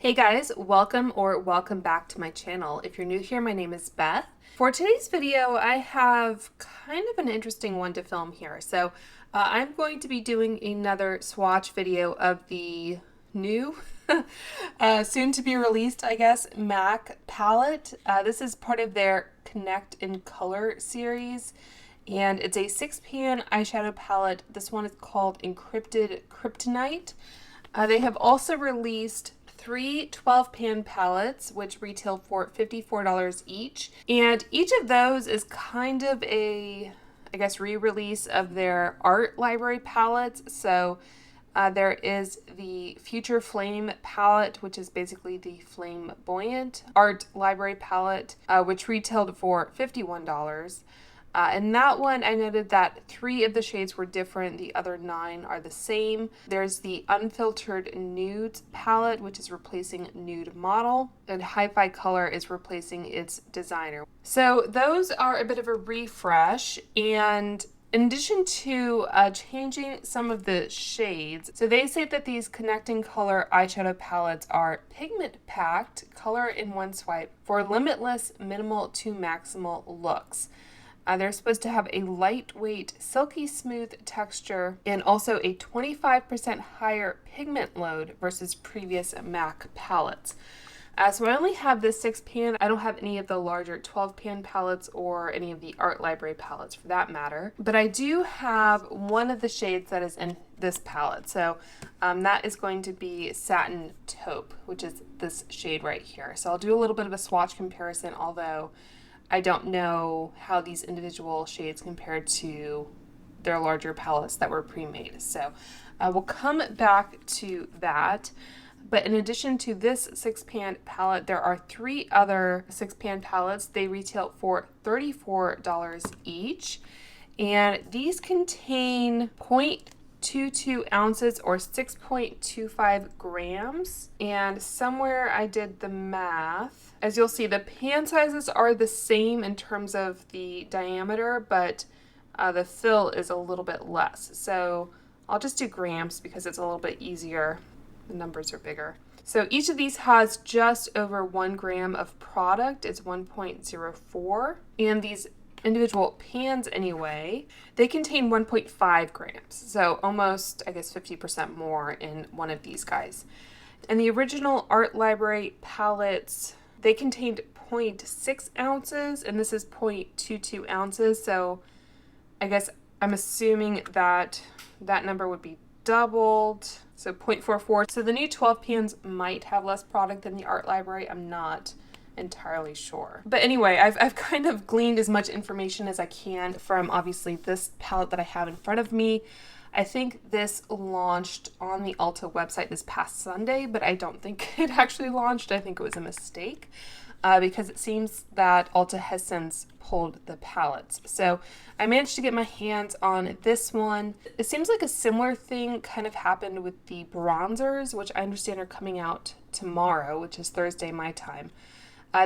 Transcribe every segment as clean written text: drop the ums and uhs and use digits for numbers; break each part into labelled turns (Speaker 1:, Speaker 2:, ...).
Speaker 1: Hey guys, welcome back to my channel. If you're new here, my name is Beth. For today's video, I have kind of an interesting one to film here. I'm going to be doing another swatch video of the new, soon to be released, I guess, MAC palette. This is part of their Connect in Color series, and it's a 6-pan eyeshadow palette. This one is called Encrypted Kryptonite. They have also released 3 12-pan palettes, which retail for $54 each. And each of those is kind of a, I guess, re-release of their art library palettes. There is the Future Flame palette, which is basically the flamboyant art library palette, which retailed for $51. And that one, I noted that 3 of the shades were different. The other 9 are the same. There's the Unfiltered Nudes palette, which is replacing Nude Model, and Hi-Fi Color is replacing its designer. So those are a bit of a refresh, and in addition to changing some of the shades, so they say that these connecting color eyeshadow palettes are pigment packed, color in one swipe, for limitless minimal to maximal looks. They're supposed to have a lightweight, silky smooth texture and also a 25% higher pigment load versus previous MAC palettes. So I only have this 6-pan. I don't have any of the larger 12-pan palettes or any of the art library palettes for that matter. But I do have one of the shades that is in this palette. That is going to be Satin Taupe, which is this shade right here. So I'll do a little bit of a swatch comparison, although I don't know how these individual shades compared to their larger palettes that were pre-made. We'll come back to that. But in addition to this 6-pan palette, there are 3 other 6-pan palettes. They retail for $34 each. And these contain 0.22 ounces or 6.25 grams. And somewhere I did the math. As you'll see, the pan sizes are the same in terms of the diameter, but the fill is a little bit less. So I'll just do grams because it's a little bit easier. The numbers are bigger. So each of these has just over 1 gram of product. It's 1.04. And these individual pans anyway, they contain 1.5 grams. So almost, I guess, 50% more in one of these guys. And the original art library palettes, they contained 0.6 ounces, and this is 0.22 ounces. So I guess I'm assuming that that number would be doubled. So 0.44. So the new 12 pans might have less product than the art library. I'm not entirely sure. But anyway, I've kind of gleaned as much information as I can from obviously this palette that I have in front of me. I think this launched on the Ulta website this past Sunday, but I don't think it actually launched. I think it was a mistake because it seems that Ulta has since pulled the palettes. So I managed to get my hands on this one. It seems like a similar thing kind of happened with the bronzers, which I understand are coming out tomorrow, which is Thursday my time.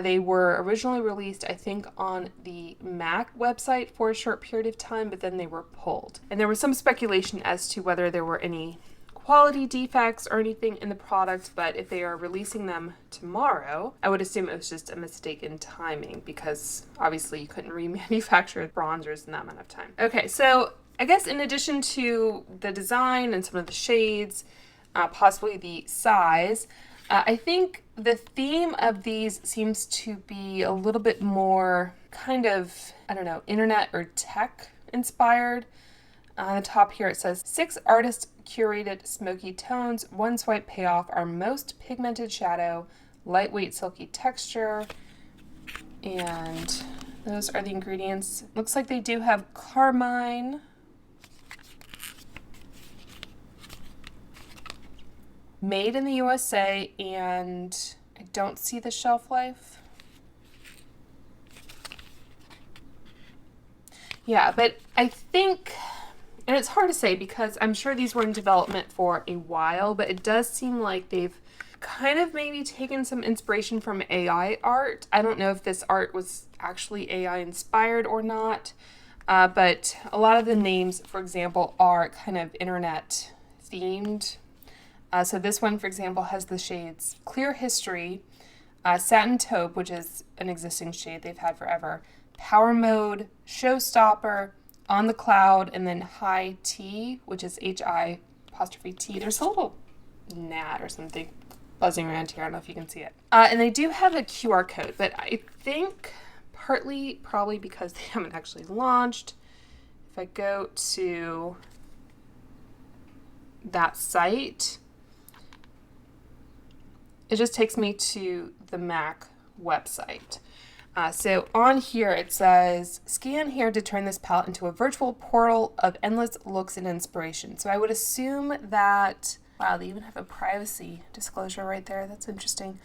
Speaker 1: They were originally released, I think, on the MAC website for a short period of time, but then they were pulled. And there was some speculation as to whether there were any quality defects or anything in the product, but if they are releasing them tomorrow, I would assume it was just a mistake in timing because obviously you couldn't remanufacture bronzers in that amount of time. Okay, so I guess in addition to the design and some of the shades, possibly the size, I think the theme of these seems to be a little bit more kind of, I don't know, internet or tech inspired. On the top here it says, 6 artist curated smoky tones, one swipe payoff, our most pigmented shadow, lightweight silky texture. And those are the ingredients. Looks like they do have carmine, made in the USA, and I don't see the shelf life. Yeah, but I think, and it's hard to say because I'm sure these were in development for a while, but it does seem like they've kind of maybe taken some inspiration from AI art. I don't know if this art was actually AI inspired or not, but a lot of the names, for example, are kind of internet themed. So this one, for example, has the shades Clear History, Satin Taupe, which is an existing shade they've had forever, Power Mode, Showstopper, On the Cloud, and then High T, which is HI''T. There's a little gnat or something buzzing around here. I don't know if you can see it. And they do have a QR code, but I think partly probably because they haven't actually launched. If I go to that site, it just takes me to the MAC website. So on here it says, scan here to turn this palette into a virtual portal of endless looks and inspiration. So I would assume that, wow, they even have a privacy disclosure right there. That's interesting.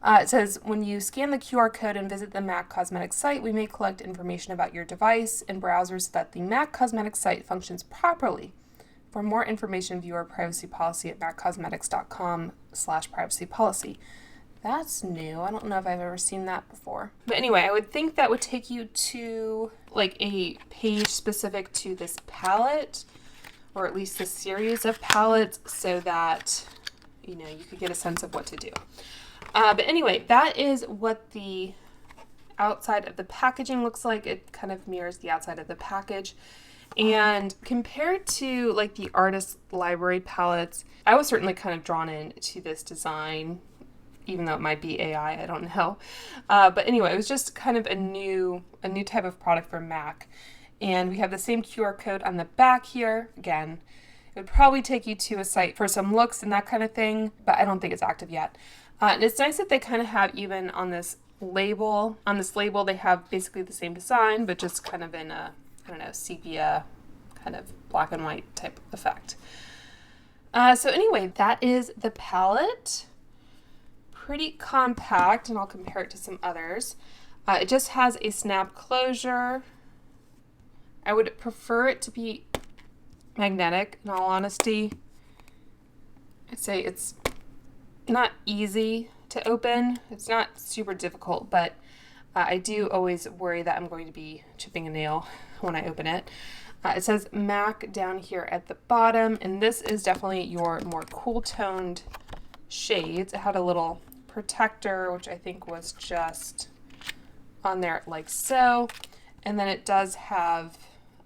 Speaker 1: It says, when you scan the QR code and visit the MAC Cosmetics site, we may collect information about your device and browser so that the MAC Cosmetics site functions properly. For more information, view our privacy policy at maccosmetics.com/privacy policy. That's new. I don't know if I've ever seen that before. But anyway, I would think that would take you to like a page specific to this palette, or at least a series of palettes, so that, you know, you could get a sense of what to do. But anyway, that is what the outside of the packaging looks like. It kind of mirrors the outside of the package. And compared to like the artist library palettes, I was certainly kind of drawn into this design, even though it might be AI, I don't know. But anyway, it was just kind of a new type of product for MAC. And we have the same QR code on the back here. Again, it would probably take you to a site for some looks and that kind of thing, but I don't think it's active yet. And it's nice that they kind of have, even on this label, they have basically the same design, but just kind of in a, I don't know, sepia kind of black and white type effect. So anyway, that is the palette. Pretty compact, and I'll compare it to some others. It just has a snap closure. I would prefer it to be magnetic, in all honesty. I'd say it's not easy to open. It's not super difficult, but I do always worry that I'm going to be chipping a nail when I open it. It says MAC down here at the bottom, and this is definitely your more cool-toned shades. It had a little protector, which I think was just on there like so, and then it does have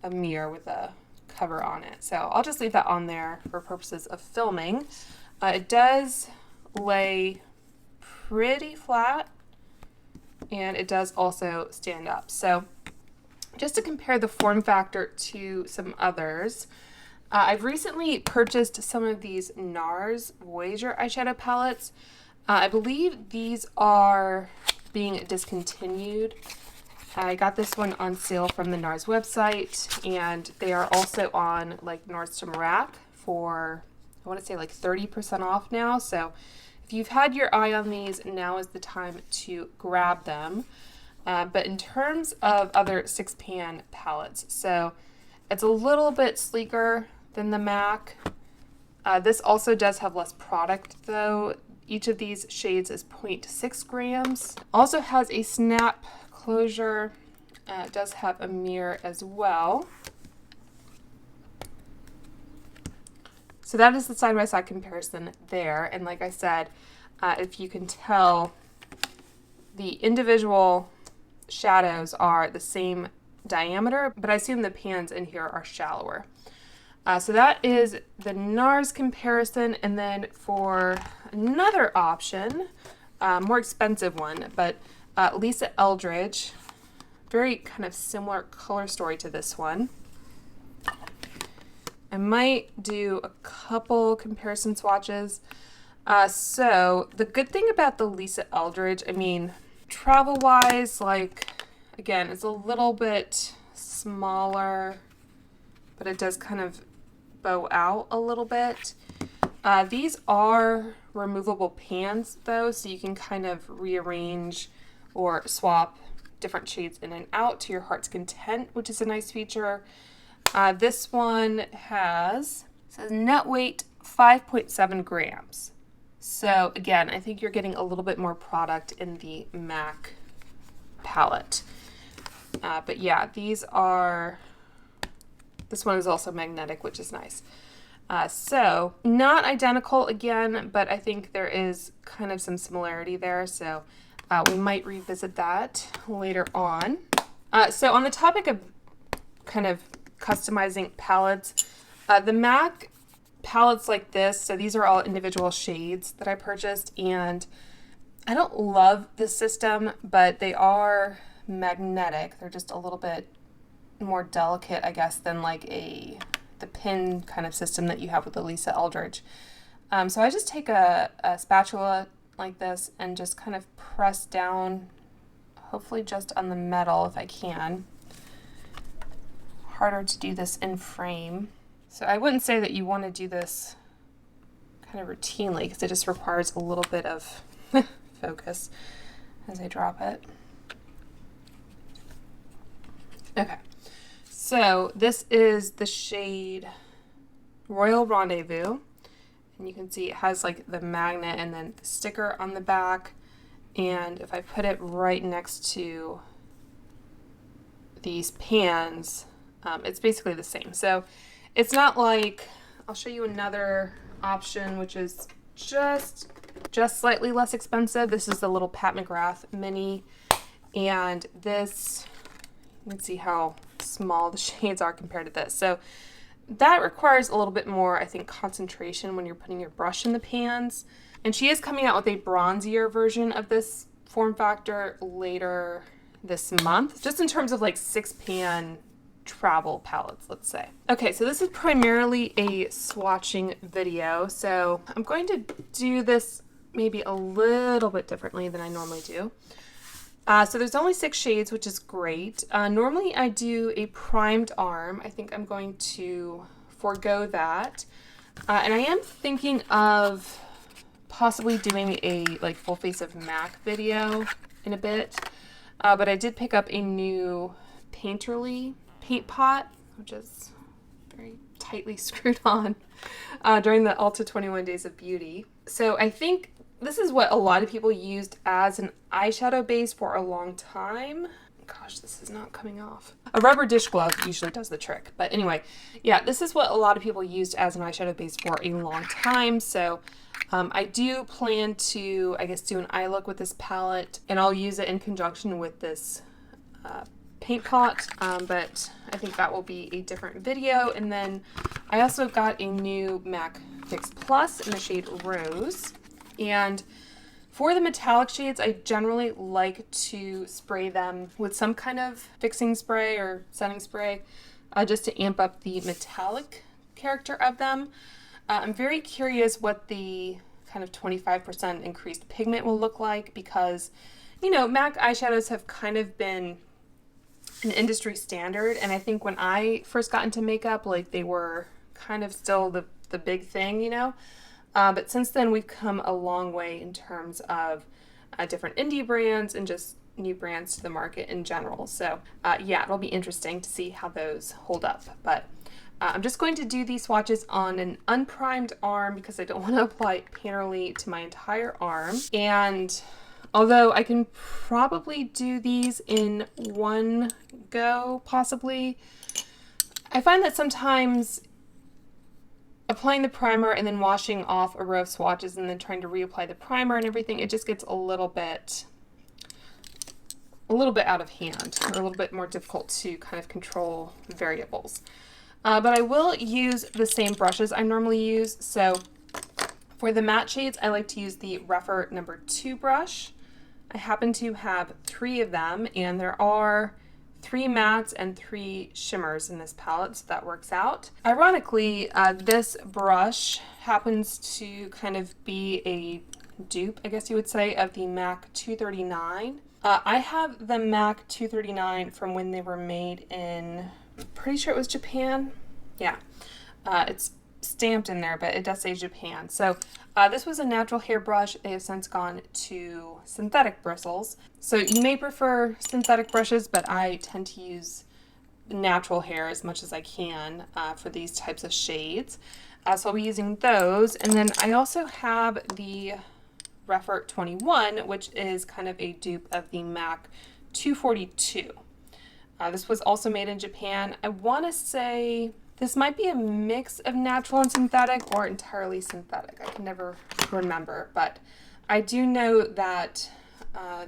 Speaker 1: a mirror with a cover on it. So I'll just leave that on there for purposes of filming. It does lay pretty flat, and it does also stand up. So just to compare the form factor to some others, I've recently purchased some of these NARS Voyager eyeshadow palettes. I believe these are being discontinued. I got this one on sale from the NARS website, and they are also on like Nordstrom Rack for, I want to say like 30% off now. So if you've had your eye on these, now is the time to grab them. But in terms of other 6-pan palettes, so it's a little bit sleeker than the MAC. This also does have less product though. Each of these shades is 0.6 grams. Also has a snap closure. It does have a mirror as well. So that is the side-by-side comparison there. And like I said, if you can tell, the individual shadows are the same diameter, but I assume the pans in here are shallower. So that is the NARS comparison. And then for another option, more expensive one, but Lisa Eldridge, very kind of similar color story to this one. I might do a couple comparison swatches. So the good thing about the Lisa Eldridge, I mean, travel-wise, like, again, it's a little bit smaller, but it does kind of bow out a little bit. These are removable pans, though, so you can kind of rearrange or swap different shades in and out to your heart's content, which is a nice feature. This one says net weight 5.7 grams. So again, I think you're getting a little bit more product in the MAC palette. But yeah, this one is also magnetic, which is nice. So not identical again, but I think there is kind of some similarity there. So we might revisit that later on. So on the topic of kind of customizing palettes, the MAC palettes like this, so these are all individual shades that I purchased, and I don't love this system, but they are magnetic. They're just a little bit more delicate, I guess, than like the pin kind of system that you have with the Lisa Eldridge. So I just take a spatula like this and just kind of press down, hopefully just on the metal if I can. Harder to do this in frame. So I wouldn't say that you want to do this kind of routinely because it just requires a little bit of focus as I drop it. Okay, so this is the shade Royal Rendezvous, and you can see it has like the magnet and then the sticker on the back, and if I put it right next to these pans, it's basically the same. So it's not like, I'll show you another option which is just slightly less expensive. This is the little Pat McGrath mini, and this, you can see how small the shades are compared to this. So that requires a little bit more, I think, concentration when you're putting your brush in the pans. And she is coming out with a bronzier version of this form factor later this month, just in terms of like 6-pan travel palettes, let's say. Okay, so this is primarily a swatching video, so I'm going to do this maybe a little bit differently than I normally do. So there's only 6 shades, which is great. Normally I do a primed arm. I think I'm going to forego that. And I am thinking of possibly doing a like full face of MAC video in a bit. But I did pick up a new Painterly paint pot, which is very tightly screwed on during the Ulta 21 Days of Beauty. So I think this is what a lot of people used as an eyeshadow base for a long time. Gosh, this is not coming off. A rubber dish glove usually does the trick. But anyway, yeah, this is what a lot of people used as an eyeshadow base for a long time. So I do plan to, I guess, do an eye look with this palette, and I'll use it in conjunction with this paint pot, but I think that will be a different video. And then I also got a new MAC Fix Plus in the shade Rose. And for the metallic shades, I generally like to spray them with some kind of fixing spray or setting spray just to amp up the metallic character of them. I'm very curious what the kind of 25% increased pigment will look like because, you know, MAC eyeshadows have kind of been an industry standard. And I think when I first got into makeup, like they were kind of still the big thing, you know. But since then, we've come a long way in terms of different indie brands and just new brands to the market in general. So yeah, it'll be interesting to see how those hold up. But I'm just going to do these swatches on an unprimed arm because I don't want to apply Painterly to my entire arm. And although I can probably do these in one go, possibly, I find that sometimes applying the primer and then washing off a row of swatches and then trying to reapply the primer and everything, it just gets a little bit out of hand, or a little bit more difficult to kind of control variables. But I will use the same brushes I normally use. So for the matte shades, I like to use the rougher number 2 brush. I happen to have 3 of them, and there are 3 mattes and 3 shimmers in this palette, so that works out. Ironically, this brush happens to kind of be a dupe, I guess you would say, of the MAC 239. I have the MAC 239 from when they were made in, I'm pretty sure it was Japan. Yeah, it's stamped in there, but it does say Japan. So this was a natural hair brush. They have since gone to synthetic bristles. So you may prefer synthetic brushes, but I tend to use natural hair as much as I can for these types of shades. So I'll be using those. And then I also have the Refer 21, which is kind of a dupe of the MAC 242. This was also made in Japan. I want to say This might be a mix of natural and synthetic or entirely synthetic. I can never remember, but I do know that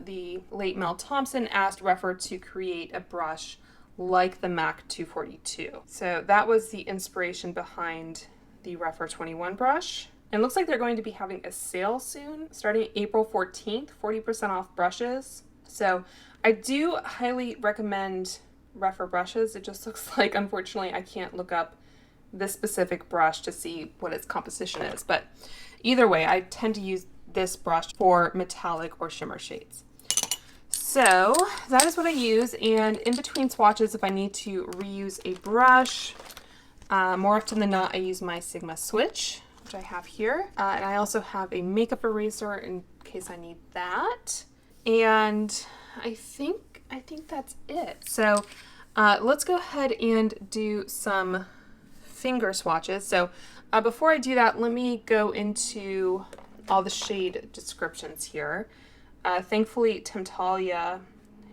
Speaker 1: the late Mel Thompson asked Rephr to create a brush like the MAC 242. So that was the inspiration behind the Rephr 21 brush. And it looks like they're going to be having a sale soon, starting April 14th, 40% off brushes. So I do highly recommend Rephr brushes. It just looks like, unfortunately, I can't look up this specific brush to see what its composition is. But either way, I tend to use this brush for metallic or shimmer shades. So that is what I use. And in between swatches, if I need to reuse a brush, more often than not, I use my Sigma Switch, which I have here. And I also have a makeup eraser in case I need that. And I think that's it. So let's go ahead and do some finger swatches. So before I do that, let me go into all the shade descriptions here. Thankfully, Talia,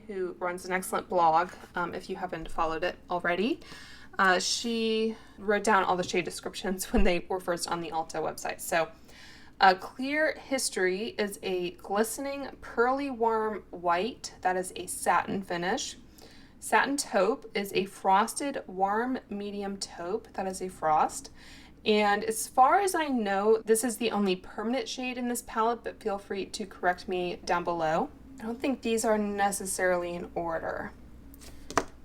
Speaker 1: who runs an excellent blog, if you haven't followed it already, she wrote down all the shade descriptions when they were first on the Ulta website. So Clear History is a glistening, pearly warm white that is a satin finish. Satin Taupe is a frosted, warm, medium taupe that is a frost. And as far as I know, this is the only permanent shade in this palette, but feel free to correct me down below. I don't think these are necessarily in order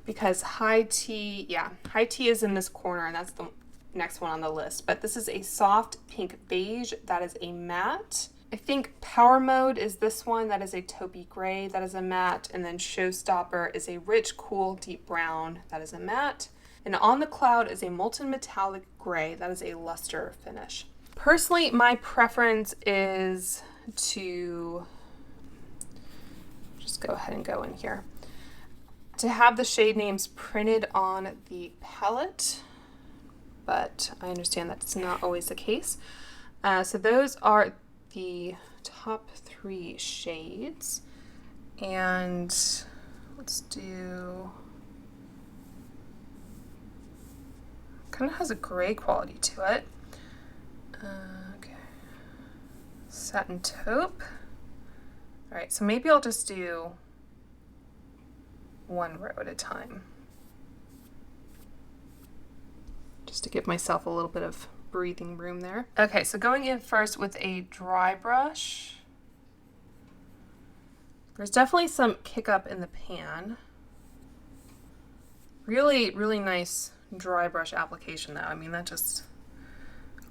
Speaker 1: because High Tea is in this corner and that's the next one on the list. But this is a soft pink beige that is a matte. I think Power Mode is this one that is a taupey gray that is a matte. And then Showstopper is a rich, cool, deep brown that is a matte. And On the Cloud is a molten metallic gray that is a luster finish. Personally, my preference is to just go ahead and go in here. To have the shade names printed on the palette, but I understand that's not always the case. So those are the top 3 shades. And let's do... kind of has a gray quality to it. Okay. Satin Taupe. All right, so maybe I'll just do one row at a time, just to give myself a little bit of breathing room there. Okay, so going in first with a dry brush. There's definitely some kick up in the pan. Really, really nice dry brush application though. I mean, that just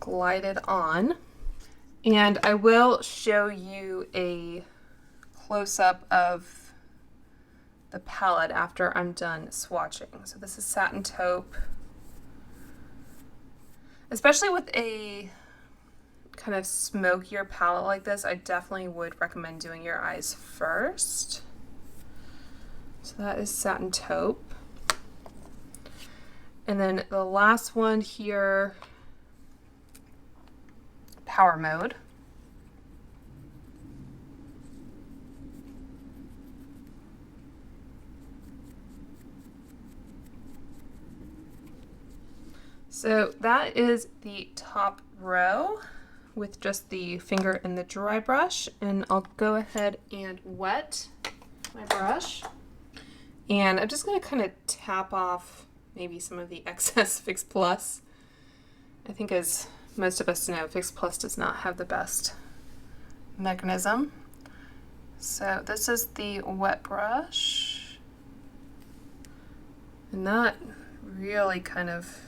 Speaker 1: glided on. And I will show you a close-up of the palette after I'm done swatching. So this is Satin Taupe. Especially with a kind of smokier palette like this, I definitely would recommend doing your eyes first. So that is Satin Taupe. And then the last one here, Power Mode. So that is the top row with just the finger and the dry brush. And I'll go ahead and wet my brush. And I'm just going to kind of tap off maybe some of the excess Fix Plus. I think, as most of us know, Fix Plus does not have the best mechanism. So this is the wet brush. And that really kind of,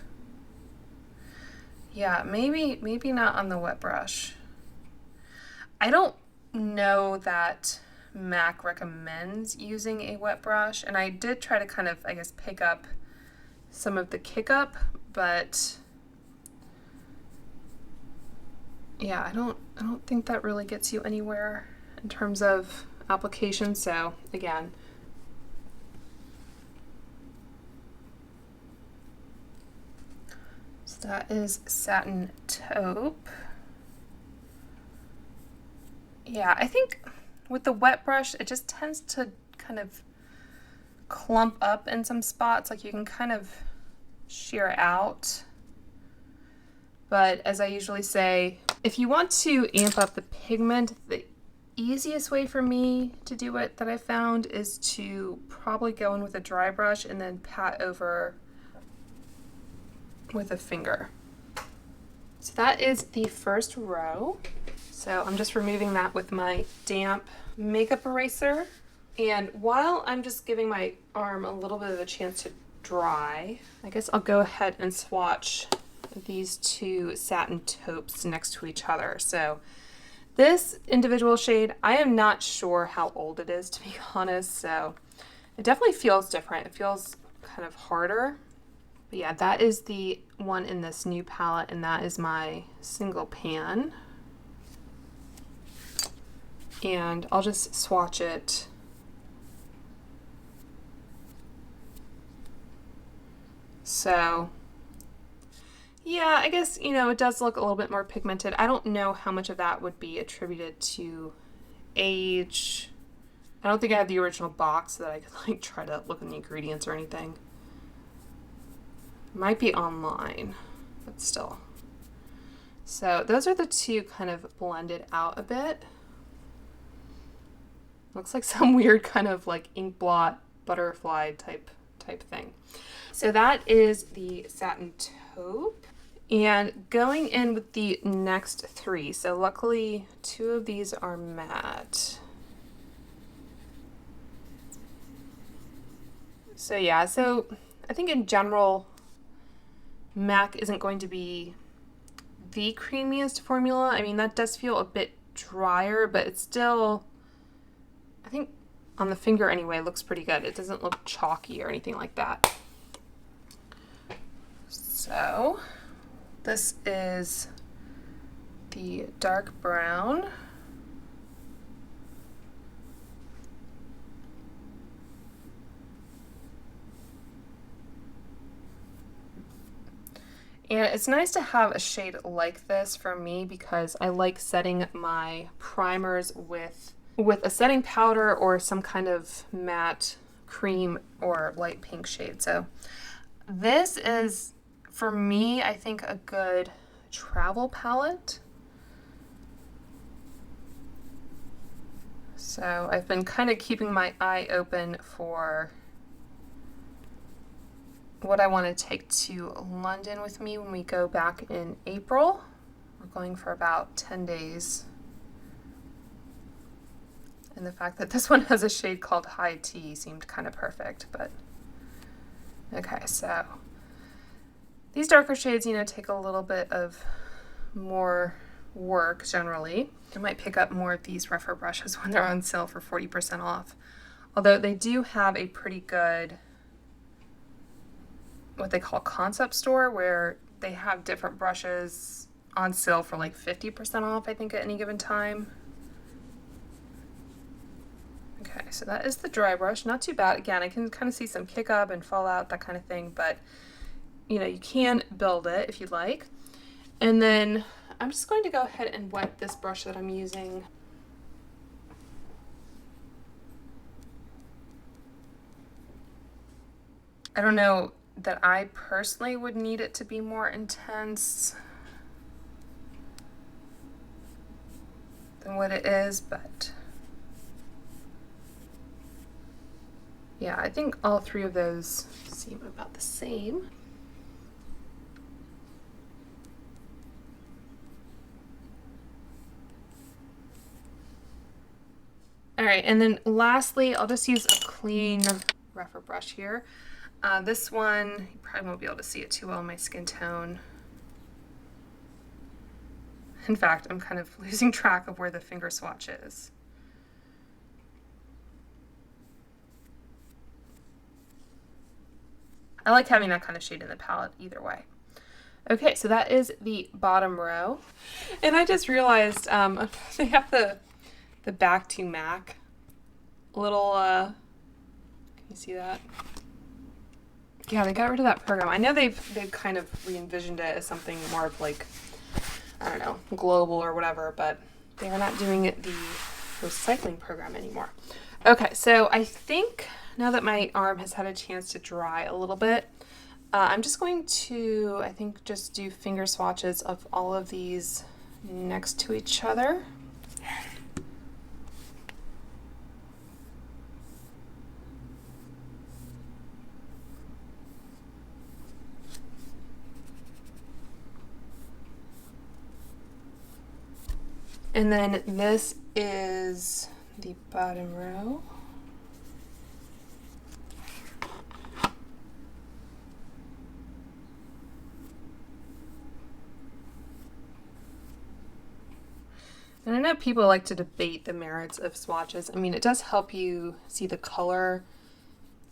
Speaker 1: yeah, maybe not on the wet brush. I don't know that MAC recommends using a wet brush, and I did try to kind of, I guess, pick up some of the kick up, but yeah, I don't think that really gets you anywhere in terms of application. So again, so that is Satin Taupe. Yeah, I think with the wet brush, it just tends to kind of clump up in some spots. Like you can kind of shear out But as I usually say, if you want to amp up the pigment, the easiest way for me to do it that I found is to probably go in with a dry brush and then pat over with a finger. So that is the first row. So I'm just removing that with my damp makeup eraser. And while I'm just giving my arm a little bit of a chance to dry, I guess I'll go ahead and swatch these two satin taupes next to each other. So this individual shade, I am not sure how old it is, to be honest, so it definitely feels different. It feels kind of harder. But yeah, that is the one in this new palette, and that is my single pan. And I'll just swatch it. So yeah, I guess, you know, it does look a little bit more pigmented. I don't know how much of that would be attributed to age. I don't think I have the original box so that I could like try to look in the ingredients or anything. Might be online, but still. So those are the two kind of blended out a bit. Looks like some weird kind of like ink blot butterfly type thing. So that is the satin taupe. And going in with the next three, so luckily two of these are matte. So yeah, so I think in general, MAC isn't going to be the creamiest formula. I mean, that does feel a bit drier, but it's still, I think on the finger anyway, it looks pretty good. It doesn't look chalky or anything like that. So this is the dark brown. And it's nice to have a shade like this for me because I like setting my primers with a setting powder or some kind of matte cream or light pink shade. So this is, for me, I think a good travel palette. So I've been kind of keeping my eye open for what I want to take to London with me when we go back in April. We're going for about 10 days. And the fact that this one has a shade called High Tea seemed kind of perfect, but okay, so these darker shades, you know, take a little bit of more work generally. I might pick up more of these rougher brushes when they're on sale for 40% off. Although they do have a pretty good, what they call concept store, where they have different brushes on sale for like 50% off, I think, at any given time. Okay, so that is the dry brush. Not too bad. Again, I can kind of see some kick up and fallout, that kind of thing, but you know, you can build it if you'd like. And then I'm just going to go ahead and wet this brush that I'm using. I don't know that I personally would need it to be more intense than what it is, but yeah, I think all three of those seem about the same. All right, and then lastly, I'll just use a clean rougher brush here. This one, you probably won't be able to see it too well in my skin tone. In fact, I'm kind of losing track of where the finger swatch is. I like having that kind of shade in the palette either way. Okay, so that is the bottom row. And I just realized they have the back to MAC little, can you see that? Yeah, they got rid of that program. I know they've kind of re-envisioned it as something more of like, I don't know, global or whatever, but they are not doing it the recycling program anymore. Okay, so I think now that my arm has had a chance to dry a little bit, I'm just going to, I think, just do finger swatches of all of these next to each other. And then this is the bottom row. And I know people like to debate the merits of swatches. I mean, it does help you see the color.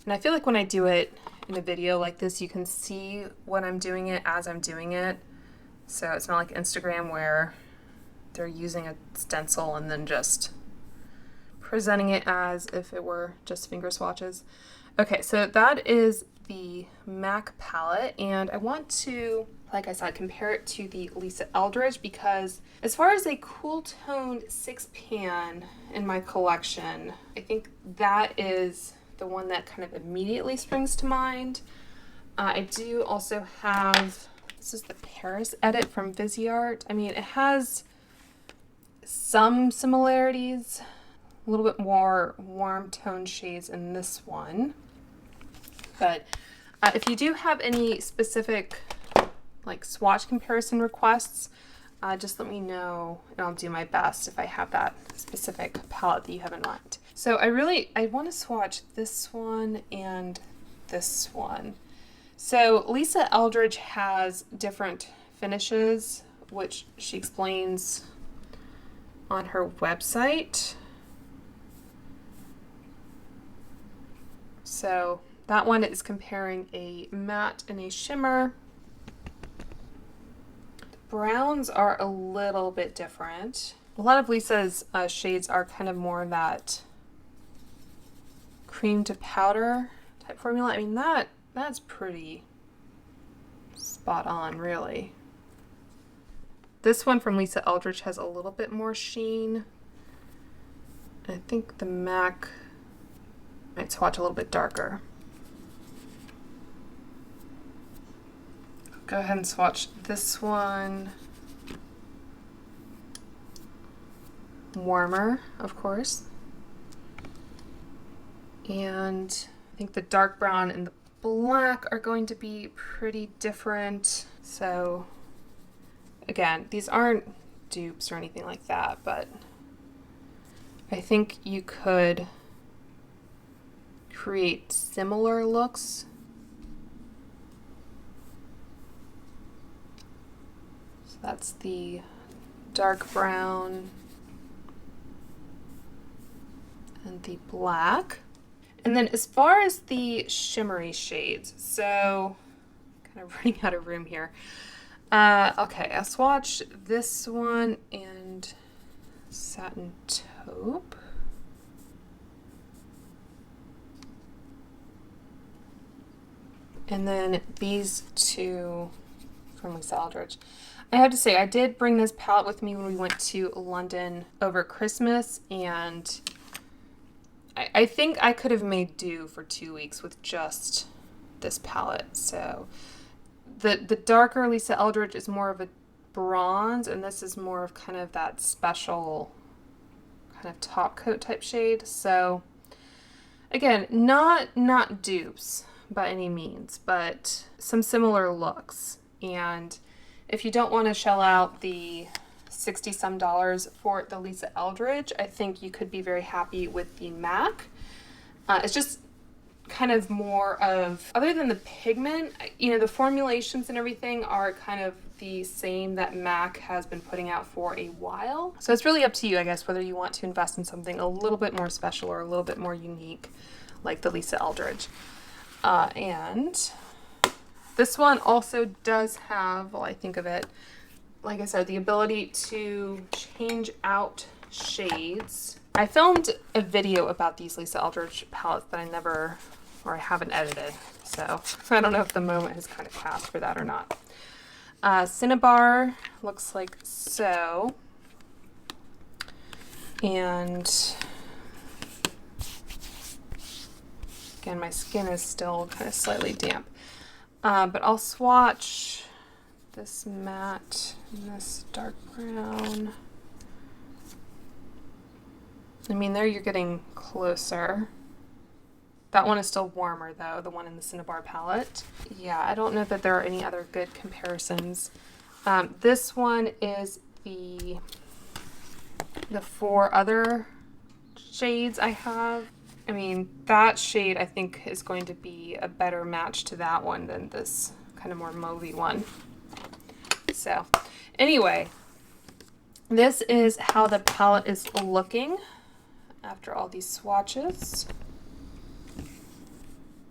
Speaker 1: And I feel like when I do it in a video like this, you can see what I'm doing it as I'm doing it. So it's not like Instagram where they're using a stencil and then just presenting it as if it were just finger swatches. Okay, so that is the MAC palette, and I want to, like I said, compare it to the Lisa Eldridge because as far as a cool toned 6-pan in my collection, I think that is the one that kind of immediately springs to mind. I do also have, this is the Paris edit from Viseart. I mean, it has some similarities, a little bit more warm tone shades in this one. But if you do have any specific like swatch comparison requests, just let me know and I'll do my best if I have that specific palette that you have in mind. So I want to swatch this one and this one. So Lisa Eldridge has different finishes, which she explains on her website. So that one is comparing a matte and a shimmer. The browns are a little bit different. A lot of Lisa's shades are kind of more that cream to powder type formula. I mean, that's pretty spot on, really. This one from Lisa Eldridge has a little bit more sheen. I think the MAC might swatch a little bit darker. Go ahead and swatch this one. Warmer, of course. And I think the dark brown and the black are going to be pretty different. So again, these aren't dupes or anything like that, but I think you could create similar looks. So that's the dark brown and the black. And then as far as the shimmery shades, so kind of running out of room here. Okay, I'll swatch this one and Satin Taupe. And then these two from Lisa Eldridge. I have to say, I did bring this palette with me when we went to London over Christmas, and I think I could have made do for 2 weeks with just this palette. So the darker Lisa Eldridge is more of a bronze, and this is more of kind of that special kind of top coat type shade. So again, not dupes by any means, but some similar looks. And if you don't want to shell out the $60 some for the Lisa Eldridge, I think you could be very happy with the MAC. It's just kind of more of, other than the pigment, you know, the formulations and everything are kind of the same that MAC has been putting out for a while. So it's really up to you, I guess, whether you want to invest in something a little bit more special or a little bit more unique like the Lisa Eldridge. And this one also does have, well, I think of it, like I said, the ability to change out shades. I filmed a video about these Lisa Eldridge palettes that I haven't edited. So I don't know if the moment has kind of passed for that or not. Cinnabar looks like so. And again, my skin is still kind of slightly damp. But I'll swatch this matte and this dark brown. I mean, there you're getting closer. That one is still warmer though, the one in the Cinnabar palette. Yeah, I don't know that there are any other good comparisons. This one is the 4 other shades I have. I mean, that shade I think is going to be a better match to that one than this kind of more mauvey one. So anyway, this is how the palette is looking after all these swatches.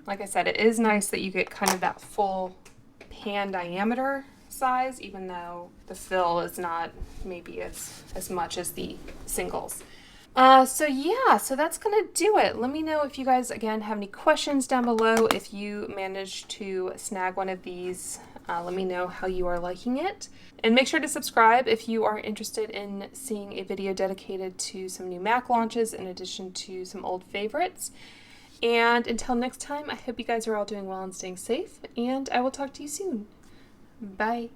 Speaker 1: Like I said, it is nice that you get kind of that full pan diameter size, even though the fill is not maybe as much as the singles. So yeah, so that's gonna do it. Let me know if you guys, again, have any questions down below. If you managed to snag one of these, let me know how you are liking it. And make sure to subscribe if you are interested in seeing a video dedicated to some new MAC launches in addition to some old favorites. And until next time, I hope you guys are all doing well and staying safe, and I will talk to you soon. Bye.